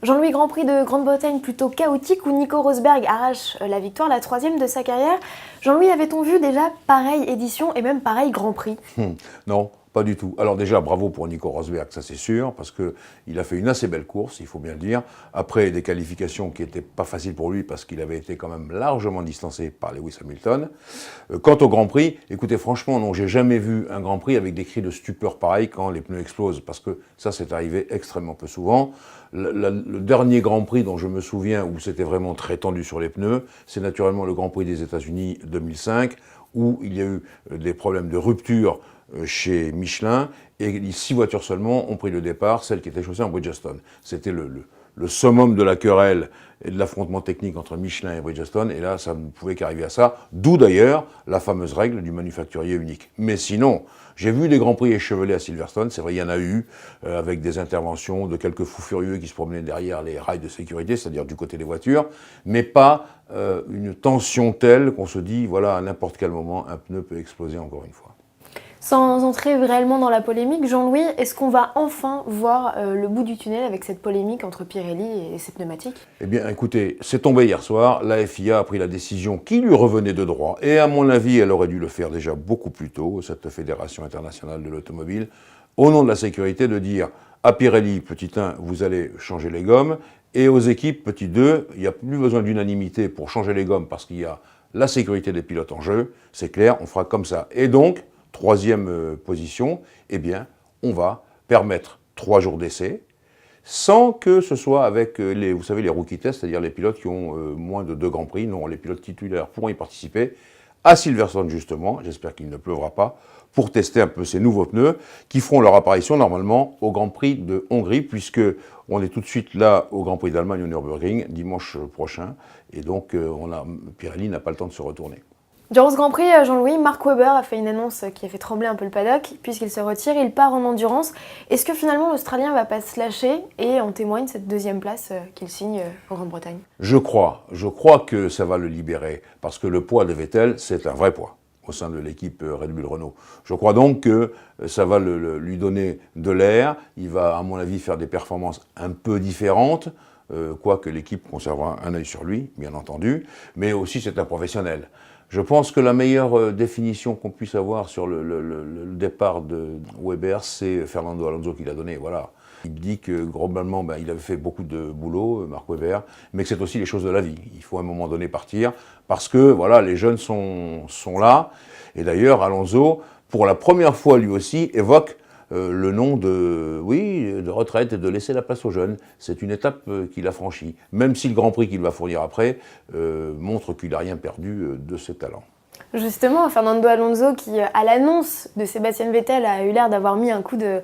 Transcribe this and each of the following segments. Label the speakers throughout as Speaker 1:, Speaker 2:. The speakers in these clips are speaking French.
Speaker 1: Jean-Louis, Grand Prix de Grande-Bretagne plutôt chaotique où Nico Rosberg arrache la victoire, la troisième de sa carrière. Jean-Louis, avait-on vu déjà pareille édition et même pareil Grand Prix?
Speaker 2: Non, pas du tout. Alors déjà, bravo pour Nico Rosberg, ça c'est sûr, parce qu'il a fait une assez belle course, il faut bien le dire. Après des qualifications qui n'étaient pas faciles pour lui, parce qu'il avait été quand même largement distancé par Lewis Hamilton. Quant au Grand Prix, écoutez, franchement, non, j'ai jamais vu un Grand Prix avec des cris de stupeur pareils quand les pneus explosent, parce que ça, c'est arrivé extrêmement peu souvent. Le dernier Grand Prix dont je me souviens, où c'était vraiment très tendu sur les pneus, c'est naturellement le Grand Prix des États-Unis 2005, où il y a eu des problèmes de rupture chez Michelin, et 6 voitures seulement ont pris le départ, celles qui étaient chaussées en Bridgestone. C'était le summum de la querelle et de l'affrontement technique entre Michelin et Bridgestone, et là, ça ne pouvait qu'arriver à ça, d'où d'ailleurs la fameuse règle du manufacturier unique. Mais sinon, j'ai vu des Grands Prix échevelés à Silverstone, c'est vrai, il y en a eu, avec des interventions de quelques fous furieux qui se promenaient derrière les rails de sécurité, c'est-à-dire du côté des voitures, mais pas une tension telle qu'on se dit, voilà, à n'importe quel moment, un pneu peut exploser encore une fois.
Speaker 1: Sans entrer réellement dans la polémique, Jean-Louis, est-ce qu'on va enfin voir le bout du tunnel avec cette polémique entre Pirelli et ses pneumatiques?
Speaker 2: Eh bien, écoutez, c'est tombé hier soir, la FIA a pris la décision qui lui revenait de droit, et à mon avis, elle aurait dû le faire déjà beaucoup plus tôt, cette Fédération internationale de l'automobile, au nom de la sécurité, de dire à Pirelli, petit 1, vous allez changer les gommes, et aux équipes, petit 2, il n'y a plus besoin d'unanimité pour changer les gommes, parce qu'il y a la sécurité des pilotes en jeu, c'est clair, on fera comme ça. Et donc, troisième position, eh bien, on va permettre 3 jours d'essai, sans que ce soit avec vous savez, les rookie tests, c'est-à-dire les pilotes qui ont moins de 2 Grands Prix. Non, les pilotes titulaires pourront y participer. À Silverstone, justement, j'espère qu'il ne pleuvra pas, pour tester un peu ces nouveaux pneus qui feront leur apparition normalement au Grand Prix de Hongrie, puisque on est tout de suite là au Grand Prix d'Allemagne au Nürburgring, dimanche prochain, et donc Pirelli n'a pas le temps de se retourner.
Speaker 1: Durant ce Grand Prix, Jean-Louis, Mark Webber a fait une annonce qui a fait trembler un peu le paddock, puisqu'il se retire, il part en endurance. Est-ce que finalement l'Australien va pas se lâcher et en témoigne cette deuxième place qu'il signe en Grande-Bretagne?
Speaker 2: Je crois que ça va le libérer, parce que le poids de Vettel, c'est un vrai poids au sein de l'équipe Red Bull Renault. Je crois donc que ça va lui donner de l'air, il va à mon avis faire des performances un peu différentes, quoique l'équipe conservera un œil sur lui, bien entendu, mais aussi c'est un professionnel. Je pense que la meilleure définition qu'on puisse avoir sur le départ de Webber, c'est Fernando Alonso qui l'a donné, voilà. Il dit que globalement, il avait fait beaucoup de boulot, Mark Webber, mais que c'est aussi les choses de la vie. Il faut à un moment donné partir, parce que voilà, les jeunes sont là. Et d'ailleurs, Alonso, pour la première fois lui aussi, évoque le nom de retraite et de laisser la place aux jeunes. C'est une étape qu'il a franchie, même si le Grand Prix qu'il va fournir après montre qu'il n'a rien perdu de ses talents.
Speaker 1: Justement, Fernando Alonso, qui à l'annonce de Sébastien Vettel a eu l'air d'avoir mis un coup de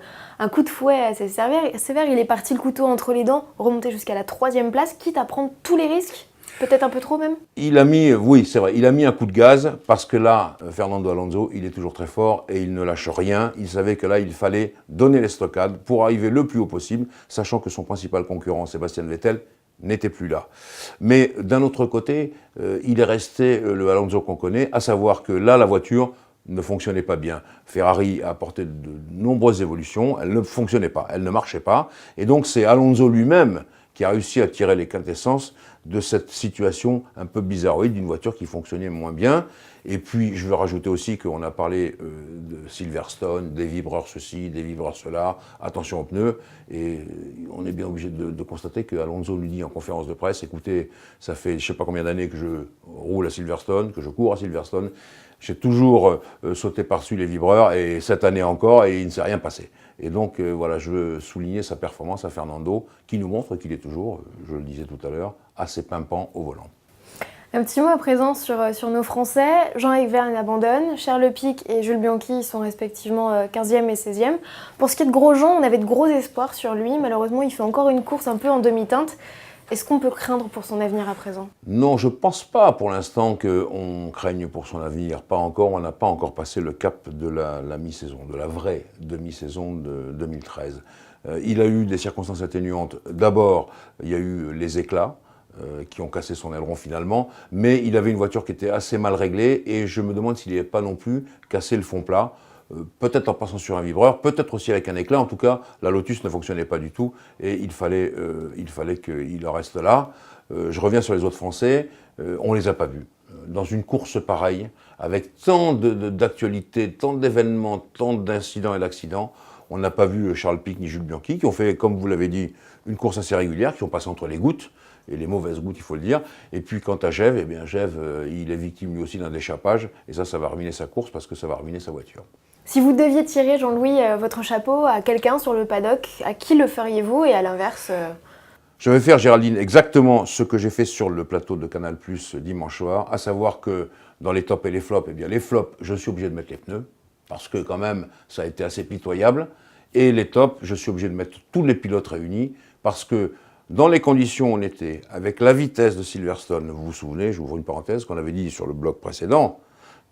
Speaker 1: fouet assez sévère, il est parti le couteau entre les dents, remonté jusqu'à la 3e place, quitte à prendre tous les risques. Peut-être un peu trop même?
Speaker 2: Oui, c'est vrai, il a mis un coup de gaz parce que là, Fernando Alonso, il est toujours très fort et il ne lâche rien. Il savait que là, il fallait donner les stockades pour arriver le plus haut possible, sachant que son principal concurrent, Sébastien Vettel, n'était plus là. Mais d'un autre côté, il est resté le Alonso qu'on connaît, à savoir que là, la voiture ne fonctionnait pas bien. Ferrari a apporté de nombreuses évolutions, elle ne fonctionnait pas, elle ne marchait pas. Et donc c'est Alonso lui-même qui a réussi à tirer les quintessences de cette situation un peu bizarroïde d'une voiture qui fonctionnait moins bien. Et puis, je veux rajouter aussi qu'on a parlé de Silverstone, des vibreurs ceci, des vibreurs cela, attention aux pneus. Et on est bien obligé de constater que Alonso lui dit en conférence de presse, écoutez, ça fait je ne sais pas combien d'années que je roule à Silverstone, que je cours à Silverstone. J'ai toujours sauté par-dessus les vibreurs, et cette année encore, et il ne s'est rien passé. Et donc, voilà, je veux souligner sa performance à Fernando, qui nous montre qu'il est toujours, je le disais tout à l'heure, assez pimpant au volant.
Speaker 1: Un petit mot à présent sur nos Français. Jean-Éric Vergne abandonne, Charles Pic et Jules Bianchi sont respectivement 15e et 16e. Pour ce qui est de Grosjean, on avait de gros espoirs sur lui. Malheureusement, il fait encore une course un peu en demi-teinte. Est-ce qu'on peut craindre pour son avenir à présent?
Speaker 2: Non, je ne pense pas pour l'instant qu'on craigne pour son avenir. Pas encore, on n'a pas encore passé le cap de la mi-saison, de la vraie demi-saison de 2013. Il a eu des circonstances atténuantes. D'abord, il y a eu les éclats qui ont cassé son aileron finalement, mais il avait une voiture qui était assez mal réglée et je me demande s'il n'avait pas non plus cassé le fond plat. peut-être en passant sur un vibreur, peut-être aussi avec un éclat. En tout cas, la Lotus ne fonctionnait pas du tout et il fallait qu'il en reste là. Je reviens sur les autres Français, on ne les a pas vus. Dans une course pareille, avec tant d'actualités, tant d'événements, tant d'incidents et d'accidents, on n'a pas vu Charles Pic ni Jules Bianchi, qui ont fait, comme vous l'avez dit, une course assez régulière, qui ont passé entre les gouttes, et les mauvaises gouttes, il faut le dire. Et puis quant à Gève, eh bien Gève, il est victime lui aussi d'un déchapage, et ça va ruiner sa course parce que ça va ruiner sa voiture.
Speaker 1: Si vous deviez tirer, Jean-Louis, votre chapeau à quelqu'un sur le paddock, à qui le feriez-vous et à l'inverse
Speaker 2: Je vais faire, Géraldine, exactement ce que j'ai fait sur le plateau de Canal+ dimanche soir, à savoir que dans les tops et les flops, eh bien les flops, je suis obligé de mettre les pneus, parce que quand même, ça a été assez pitoyable. Et les tops, je suis obligé de mettre tous les pilotes réunis, parce que dans les conditions où on était, avec la vitesse de Silverstone, vous vous souvenez, j'ouvre une parenthèse, qu'on avait dit sur le blog précédent,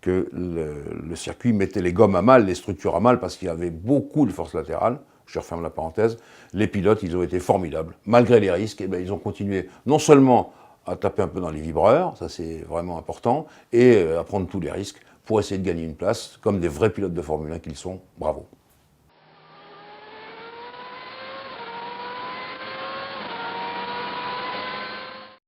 Speaker 2: que le circuit mettait les gommes à mal, les structures à mal, parce qu'il y avait beaucoup de force latérale. Je referme la parenthèse. Les pilotes, ils ont été formidables. Malgré les risques, eh bien, ils ont continué non seulement à taper un peu dans les vibreurs, ça c'est vraiment important, et à prendre tous les risques pour essayer de gagner une place, comme des vrais pilotes de Formule 1 qu'ils sont. Bravo.